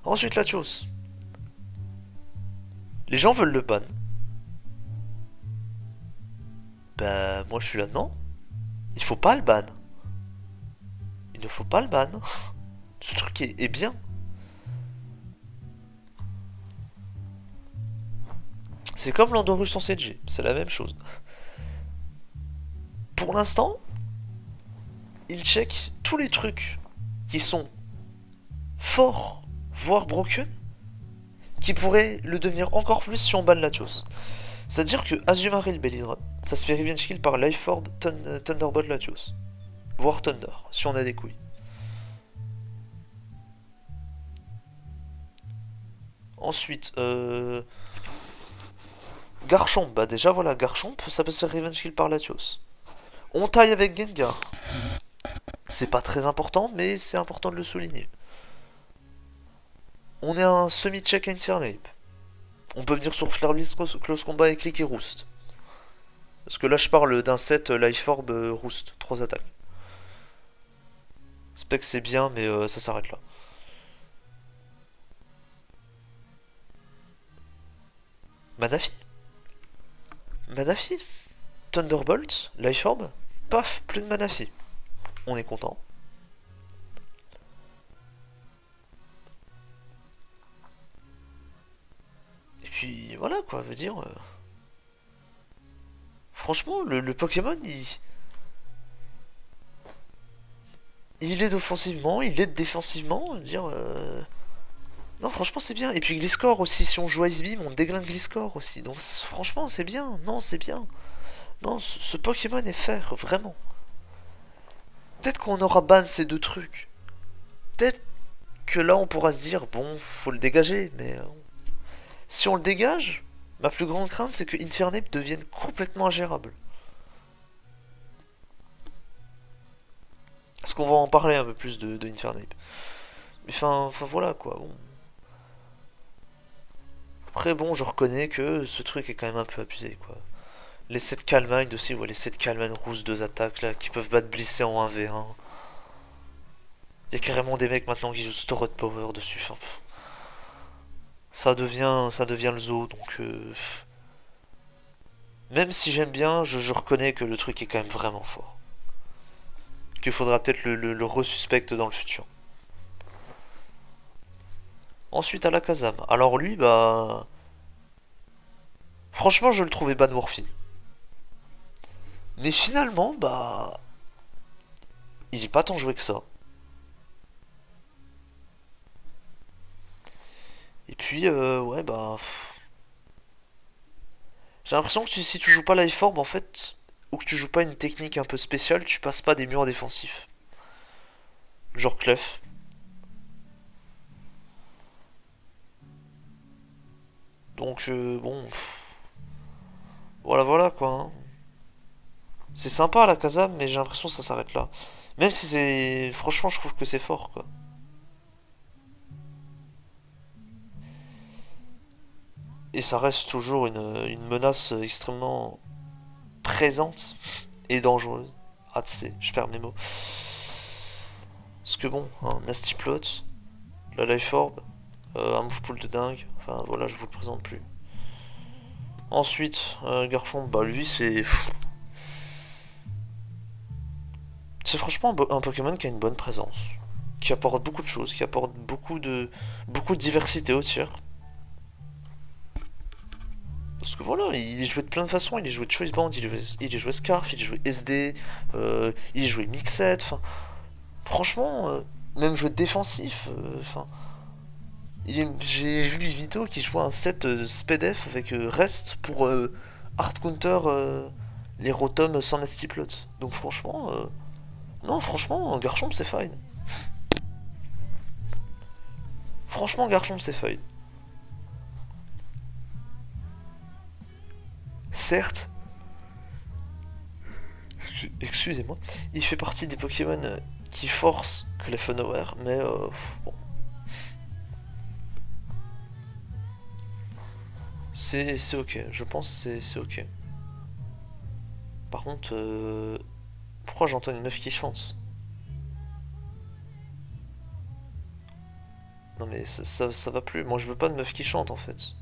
Ensuite, Latios. Les gens veulent le ban. Bah, moi je suis là, non. Il faut pas le ban. Il ne faut pas le ban. Ce truc est bien. C'est comme l'Andorus en 7G, c'est la même chose. Pour l'instant, il check tous les trucs qui sont forts, voire broken, qui pourraient le devenir encore plus si on banne Latios. C'est-à-dire que Azumarill Bellydrop, ça se fait revenge kill par Life Orb, Thunderbolt Latios. Voire Thunder, si on a des couilles. Ensuite, Garchomp, bah déjà voilà, Garchomp, ça peut se faire revenge kill par Latios. On taille avec Gengar. C'est pas très important, mais c'est important de le souligner. On est un semi-check Infernape. On peut venir sur Flareblitz Close Combat et Click et Roost. Parce que là je parle d'un set Life Orb Roost, 3 attaques. Spec c'est bien, mais ça s'arrête là. Manafi. Manafi. Thunderbolt, Life Orb, paf, plus de Manafi. On est content. Et puis voilà quoi, veut dire... Franchement, le Pokémon, il aide offensivement, il aide défensivement, dire... Non, franchement, c'est bien. Et puis Gliscor aussi, si on joue Ice Beam, on déglingue Gliscor aussi. Donc franchement, c'est bien. Non, c'est bien. Non, ce Pokémon est faire, vraiment. Peut-être qu'on aura ban ces deux trucs. Peut-être que là, on pourra se dire, bon, faut le dégager, mais... si on le dégage, ma plus grande crainte, c'est que Infernape devienne complètement ingérable. Parce qu'on va en parler un peu plus de Infernape. Mais enfin voilà, quoi, bon... Après, bon, je reconnais que ce truc est quand même un peu abusé, quoi. Les 7 Calmine aussi, ouais, les 7 Calmine rouges 2 attaques, là, qui peuvent battre Blissé en 1v1. Il y a carrément des mecs maintenant qui jouent Stored Power dessus, enfin, ça devient le zoo, donc... même si j'aime bien, je reconnais que le truc est quand même vraiment fort. Qu'il faudra peut-être le resuspecte dans le futur. Ensuite, à la Kazam. Alors lui, bah... franchement, je le trouvais ban Morphy. Mais finalement, bah... il est pas tant joué que ça. Et puis, ouais, bah... j'ai l'impression que si tu joues pas Life Orb, en fait, ou que tu joues pas une technique un peu spéciale, tu passes pas des murs défensifs. Genre Clef. Donc, bon... voilà, voilà, quoi. Hein. C'est sympa la Kazam, mais j'ai l'impression que ça s'arrête là. Même si c'est... franchement, je trouve que c'est fort, quoi. Et ça reste toujours une menace extrêmement présente et dangereuse. Ah, tu sais, je perds mes mots. Parce que bon, un Nasty Plot, la Life Orb, un Move Pool de dingue, enfin voilà, je vous le présente plus. Ensuite, Garchomp, bah lui c'est... c'est franchement un Pokémon qui a une bonne présence, qui apporte beaucoup de choses, qui apporte beaucoup de diversité au tir. Parce que voilà, il est joué de plein de façons, il est joué de Choice Band, il est joué Scarf, il est joué SD, il est joué Mixed, enfin... franchement, même joué défensif, enfin... j'ai vu Vito qui jouait un set SPDF avec Rest pour hard counter les Rotom sans Nasty Plot. Donc franchement, non, franchement, Garchomp c'est fine. Franchement, Garchomp c'est fine. Certes, excusez-moi, il fait partie des Pokémon qui forcent Clefairy, mais bon. C'est ok, je pense que c'est ok. Par contre, pourquoi j'entends une meuf qui chante? Non mais ça va plus, moi je veux pas de meuf qui chante en fait.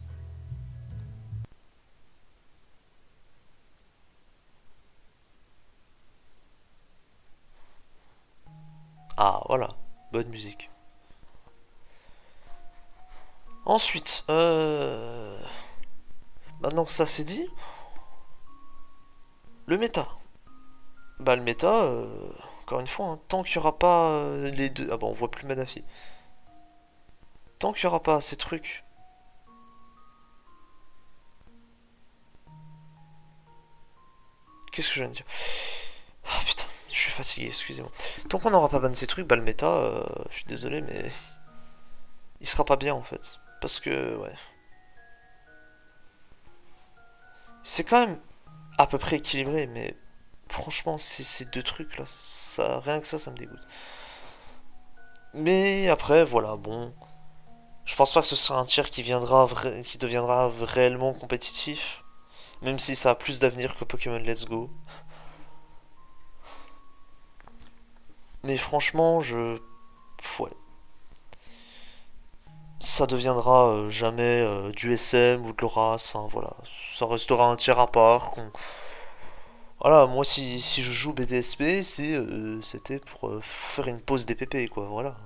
Ah voilà, bonne musique. Ensuite, maintenant que ça c'est dit, le méta. Bah le méta, encore une fois, hein, tant qu'il y aura pas les deux... Ah bah on voit plus Manafi. Tant qu'il y aura pas ces trucs... Qu'est-ce que je viens de dire? Ah putain, je suis fatigué, excusez-moi. Tant qu'on n'aura pas ban ces trucs, bah le méta, je suis désolé, mais... Il sera pas bien en fait. Parce que, ouais... C'est quand même à peu près équilibré, mais... Franchement, ces deux trucs là, ça, rien que ça me dégoûte. Mais après, voilà, bon... Je pense pas que ce sera un tir qui deviendra réellement compétitif. Même si ça a plus d'avenir que Pokémon Let's Go. Mais franchement, ouais. Ça deviendra jamais du SM ou de l'Horas. Enfin voilà. Ça restera un tir à part. Voilà, moi si je joue BDSP, c'était pour faire une pause DPP quoi. Voilà.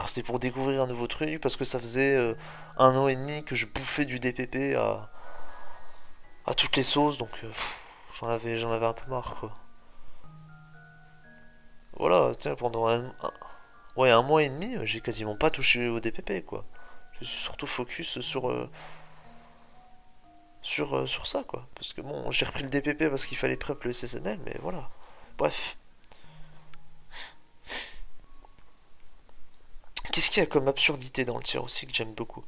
C'était pour découvrir un nouveau truc parce que ça faisait 1 an et demi que je bouffais du DPP à toutes les sauces donc j'en avais un peu marre quoi. Voilà, tiens, pendant ouais, 1 mois et demi, j'ai quasiment pas touché au DPP, quoi. Je suis surtout focus sur ça, quoi. Parce que bon, j'ai repris le DPP parce qu'il fallait prep le SSNL, mais voilà. Bref. Qu'est-ce qu'il y a comme absurdité dans le tir aussi que j'aime beaucoup?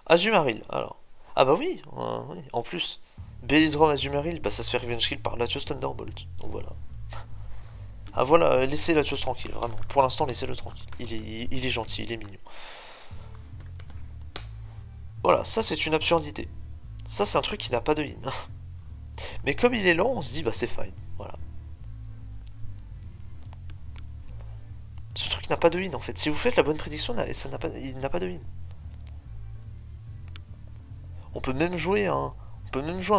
Azumarill, alors. Ah bah oui, oui. En plus, Belidron Azumarill, bah ça se fait revenge kill par Latios Thunderbolt. Donc voilà. Ah voilà, laissez Latios tranquille, vraiment. Pour l'instant, laissez-le tranquille. Il est gentil, il est mignon. Voilà, ça c'est une absurdité. Ça c'est un truc qui n'a pas de in. Mais comme il est lent, on se dit bah c'est fine. Voilà. Ce truc n'a pas de in en fait. Si vous faites la bonne prédiction, il n'a pas de in. On peut même jouer un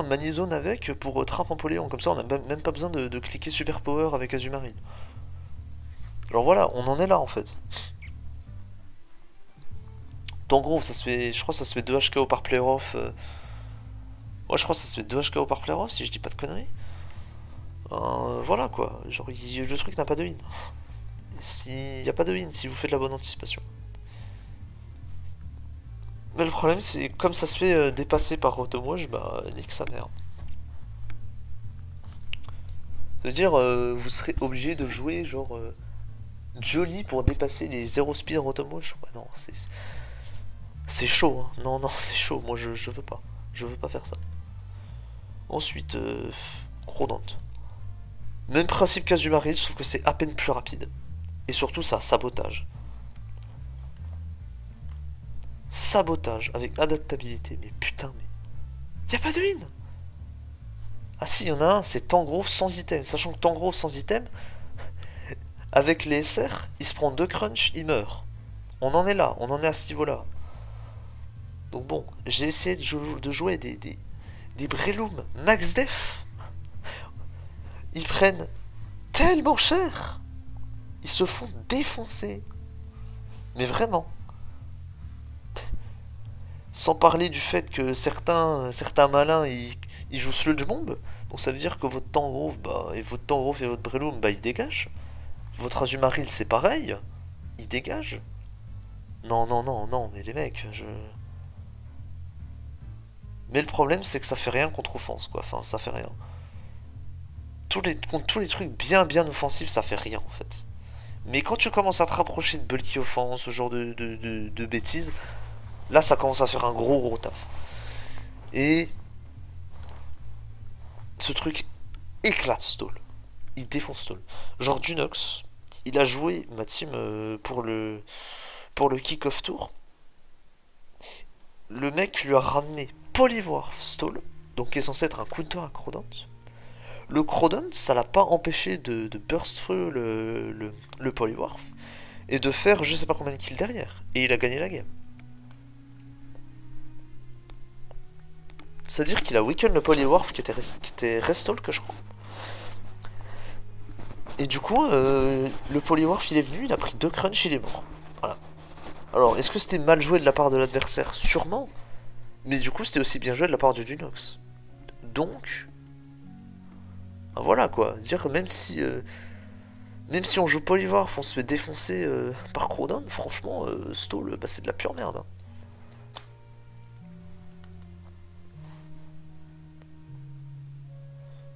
Manizone avec pour Trap Empoléon. Comme ça on n'a même pas besoin de cliquer Super Power avec Azumarill. Alors voilà, on en est là en fait. En gros, ça se fait, je crois que ça se fait 2 HKO par player off. Ouais, je crois que ça se fait 2 HKO par player off si je dis pas de conneries. Voilà quoi, genre le truc n'a pas de win. Il n'y a pas de win si vous faites la bonne anticipation. Mais le problème c'est comme ça se fait dépasser par Rotomouage, bah nique sa mère. C'est-à-dire vous serez obligé de jouer genre Jolly pour dépasser les 0 speed Rotomouage. Ouais, non, c'est chaud, hein. Non, non, c'est chaud, moi je veux pas. Je veux pas faire ça. Ensuite, Crodant. Même principe qu'Azumarill, sauf que c'est à peine plus rapide. Et surtout, ça a sabotage. Sabotage avec adaptabilité. Mais putain, mais. Y a pas de win. Ah si, y en a un, c'est Tangrowth sans item. Sachant que Tangrowth sans item, avec les SR, il se prend 2 crunch, il meurt. On en est là, on en est à ce niveau-là. Donc bon, j'ai essayé de jouer des Breloom max def. Ils prennent tellement cher. Ils se font défoncer. Mais vraiment. Sans parler du fait que certains malins ils jouent Sludge Bomb. Donc ça veut dire que votre Tangrowth et votre Breloom ils dégagent. Votre Azumarill c'est pareil. Ils dégagent. Non, non, non, non, mais les mecs, Mais le problème c'est que ça fait rien contre offense quoi. Enfin, ça fait rien. Contre tous les trucs bien offensifs, ça fait rien en fait. Mais quand tu commences à te rapprocher de bulky offense, ce genre de bêtises, là ça commence à faire un gros taf. Et ce truc éclate Stall. Il défonce Stall. Genre Dunox, il a joué ma team pour le kick-off tour. Le mec lui a ramené Poliwrath Stall, donc qui est censé être un counter à Crawdaunt. Le Crawdaunt, ça l'a pas empêché de burst through le Poliwrath et de faire je sais pas combien de kills derrière. Et il a gagné la game. C'est-à-dire qu'il a weaken le Poliwrath qui était restall que je crois. Et du coup, le Poliwrath il est venu, il a pris 2 crunch, il est mort. Voilà. Alors, est-ce que c'était mal joué de la part de l'adversaire? Sûrement. Mais du coup, c'était aussi bien joué de la part du Dunox. Donc... ben voilà quoi. Dire que même si on joue Poliwrath, on se fait défoncer par Crawdaunt, franchement, Stall, bah, c'est de la pure merde.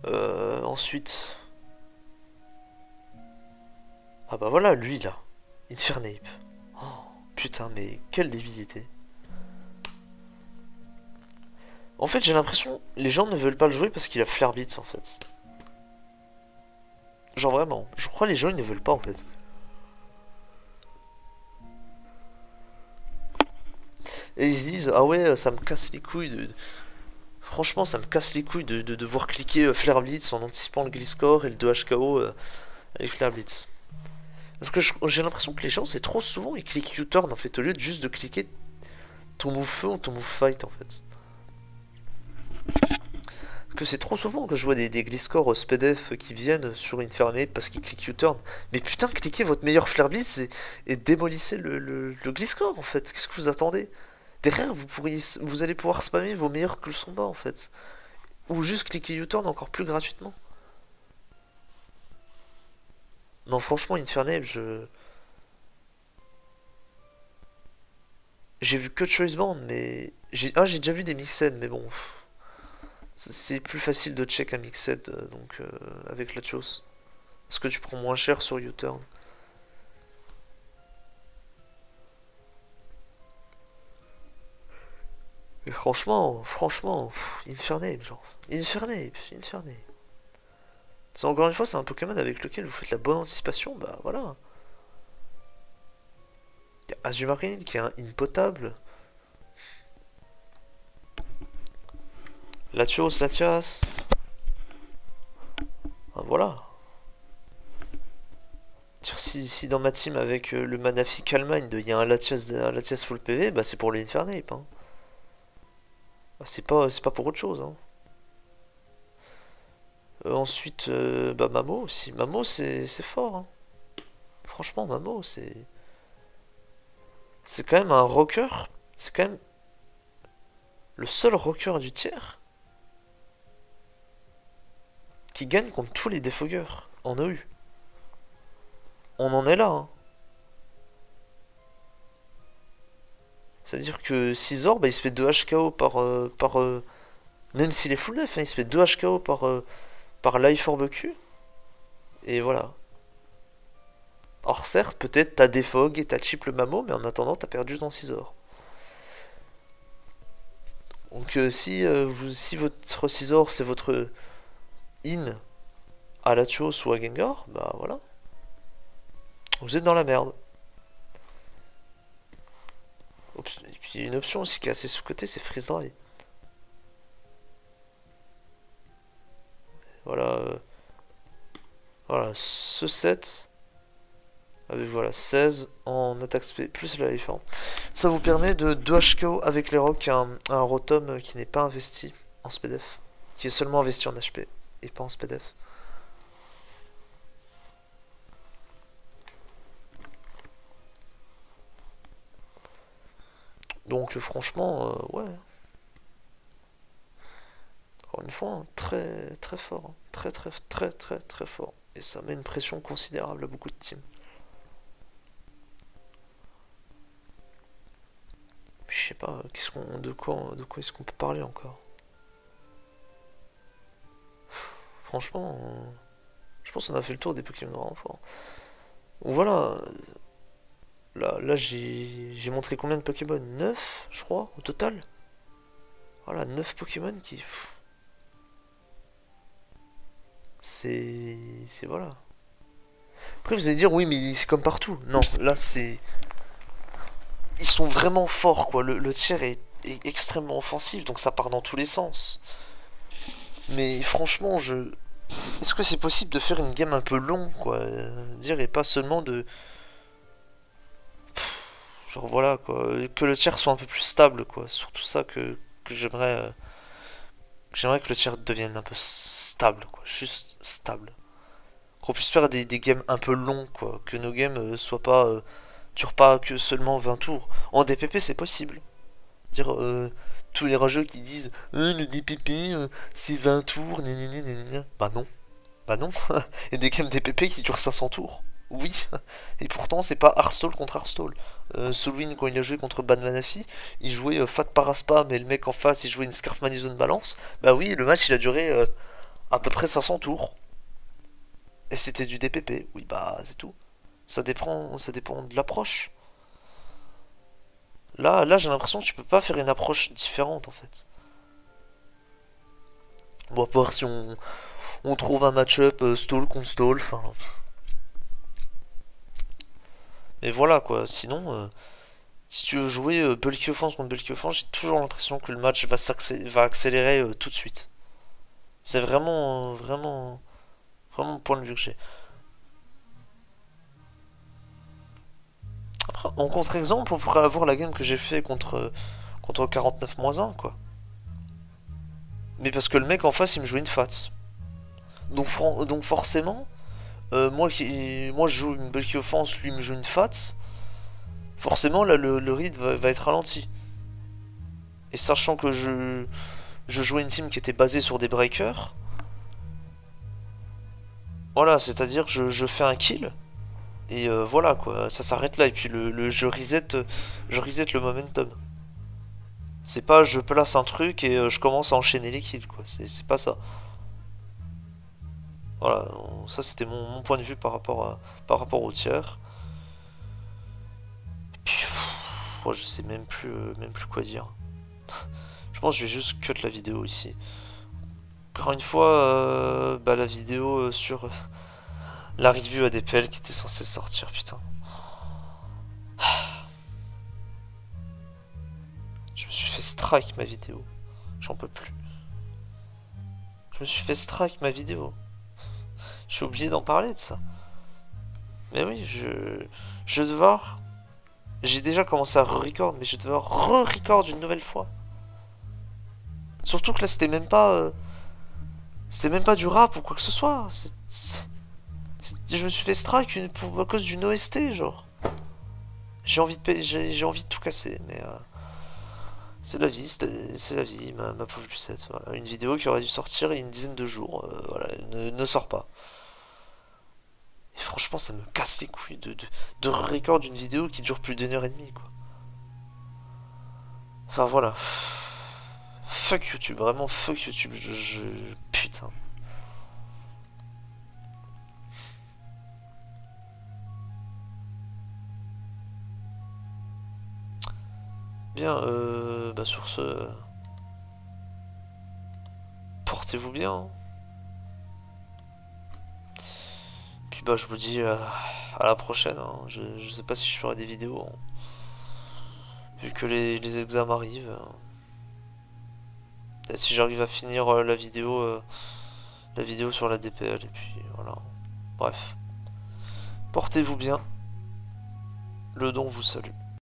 Hein. Ensuite... ah bah voilà, lui là. Infernape. Oh, putain, mais quelle débilité. En fait, j'ai l'impression les gens ne veulent pas le jouer parce qu'il a Flare Blitz en fait. Genre vraiment, je crois les gens ils ne veulent pas en fait. Et ils se disent, ah ouais, ça me casse les couilles de... Franchement, ça me casse les couilles de devoir cliquer Flare Blitz en anticipant le Gliscor et le 2HKO avec Flare Blitz. Parce que j'ai l'impression que les gens, c'est trop souvent, ils cliquent U-turn en fait, au lieu de juste de cliquer ton move feu ou ton move fight en fait. Parce que c'est trop souvent que je vois des Gliscor SPDF qui viennent sur Infernape parce qu'ils cliquent U-turn. Mais putain, cliquez votre meilleur Flare Blitz et démolissez le Gliscor en fait. Qu'est-ce que vous attendez? Derrière, vous allez pouvoir spammer vos meilleurs que le son bas en fait. Ou juste cliquer U-turn encore plus gratuitement. Non, franchement, Infernape, j'ai vu que Choice Band, mais... j'ai déjà vu des Mixed, mais bon... c'est plus facile de check un Mixed, donc, avec la chose. Parce que tu prends moins cher sur U-turn. Et franchement, Infernape, genre. Infernape. C'est encore une fois, c'est un Pokémon avec lequel vous faites la bonne anticipation, bah voilà. Il y a Azumarill qui est un in potable. Latios. Ah, voilà. Si dans ma team avec le Manafi Calmind, il y a un Latias full PV, bah c'est pour le Infernape. Hein. C'est pas pour autre chose. Hein. Ensuite, bah Mamo aussi. Mamo c'est fort. Hein. Franchement, Mamo c'est quand même un rocker. C'est quand même le seul rocker du tiers qui gagne contre tous les défogueurs en OU. On en est là. Hein. C'est-à-dire que Scizor, bah, il se fait 2 HKO par même s'il est full def, hein, il se fait 2 HKO par Life Orb Q. Et voilà. Alors certes, peut-être t'as défog et t'as chip le Mamo, mais en attendant, t'as perdu ton Scizor. Donc si votre Scizor c'est votre in à Latios ou à Gengar, bah voilà. Vous êtes dans la merde. Et puis une option aussi qui est assez sous-côté, c'est Freeze Dry. Voilà. Voilà, ce set avec voilà 16 en attaque SP plus la life. Ça vous permet de 2 HKO avec les rocks un Rotom qui n'est pas investi en SPDF, qui est seulement investi en HP et pas en SPDF. Donc franchement, ouais. Encore une fois, hein, très très fort. Hein. Très fort. Et ça met une pression considérable à beaucoup de teams. Puis, je sais pas, de quoi est-ce qu'on peut parler encore? Franchement, je pense qu'on a fait le tour des Pokémon vraiment forts. Donc voilà. Là j'ai montré combien de Pokémon? 9, je crois, au total. Voilà, 9 Pokémon qui... C'est... voilà. Après vous allez dire, oui mais c'est comme partout. Non, là c'est... Ils sont vraiment forts quoi, le tiers est est extrêmement offensif, donc ça part dans tous les sens. Mais franchement, est-ce que c'est possible de faire une game un peu long, quoi, dire, et pas seulement de... Genre voilà, quoi, que le tiers soit un peu plus stable, quoi. Surtout ça que j'aimerais que le tiers devienne un peu stable, quoi. Juste stable. Qu'on puisse faire des games un peu longs, quoi. Que nos games soient pas... durent pas que seulement 20 tours. En DPP, c'est possible. Dire, tous les rageux qui disent le DPP, c'est 20 tours, gna gna gna. Bah non. Bah non. Il y a des games DPP qui durent 500 tours. Oui. Et pourtant, c'est pas Hearthstone contre Hearthstone. Soulwin, quand il a joué contre Ban Manafi, il jouait Fat Paraspa, mais le mec en face, il jouait une Scarf Manizone Balance. Bah oui, le match, il a duré à peu près 500 tours. Et c'était du DPP. Oui, bah, c'est tout. Ça dépend de l'approche. Là j'ai l'impression que tu peux pas faire une approche différente, en fait. Bon, à part si on trouve un match-up stall contre stall, enfin... Mais voilà, quoi. Sinon, si tu veux jouer bulky offense contre bulky offense, j'ai toujours l'impression que le match va accélérer tout de suite. C'est vraiment le point de vue que j'ai. Après, en contre-exemple, on pourrait avoir la game que j'ai fait contre 49-1, quoi. Mais parce que le mec en face, il me joue une fat. Donc forcément, moi je joue une bulky offense, lui me joue une fat. Forcément, là, le read va être ralenti. Et sachant que je jouais une team qui était basée sur des breakers, voilà, c'est-à-dire que je fais un kill, et voilà, quoi, ça s'arrête là, et puis je reset le momentum. C'est pas je place un truc et je commence à enchaîner les kills, quoi, c'est pas ça. Voilà, ça c'était mon point de vue par rapport au tiers. Et puis, moi je sais même plus quoi dire. Je pense que je vais juste cut la vidéo ici. Encore une fois, bah, la vidéo sur la review ADPL qui était censée sortir, putain. Je me suis fait strike ma vidéo. J'en peux plus. Je me suis fait strike ma vidéo. Je suis obligé d'en parler de ça. Mais oui, je vais devoir... J'ai déjà commencé à re-record, mais je vais devoir re-record une nouvelle fois. Surtout que là, c'était même pas du rap ou quoi que ce soit. Je me suis fait strike à cause d'une OST, genre. J'ai envie de tout casser, mais c'est la vie, c'est la vie, ma pauvre Lucette. Voilà. Une vidéo qui aurait dû sortir il y a une dizaine de jours, voilà, ne sort pas. Et franchement, ça me casse les couilles de record une vidéo qui dure plus d'1 heure et demie, quoi. Enfin voilà. Fuck YouTube, vraiment fuck YouTube, putain. Bien, bah sur ce... Portez-vous bien. Hein. Puis bah je vous dis à la prochaine. Hein. Je sais pas si je ferai des vidéos. Hein. Vu que les examens arrivent. Peut-être si j'arrive à finir la vidéo sur la DPL. Et puis voilà. Bref. Portez-vous bien. Le don vous salue.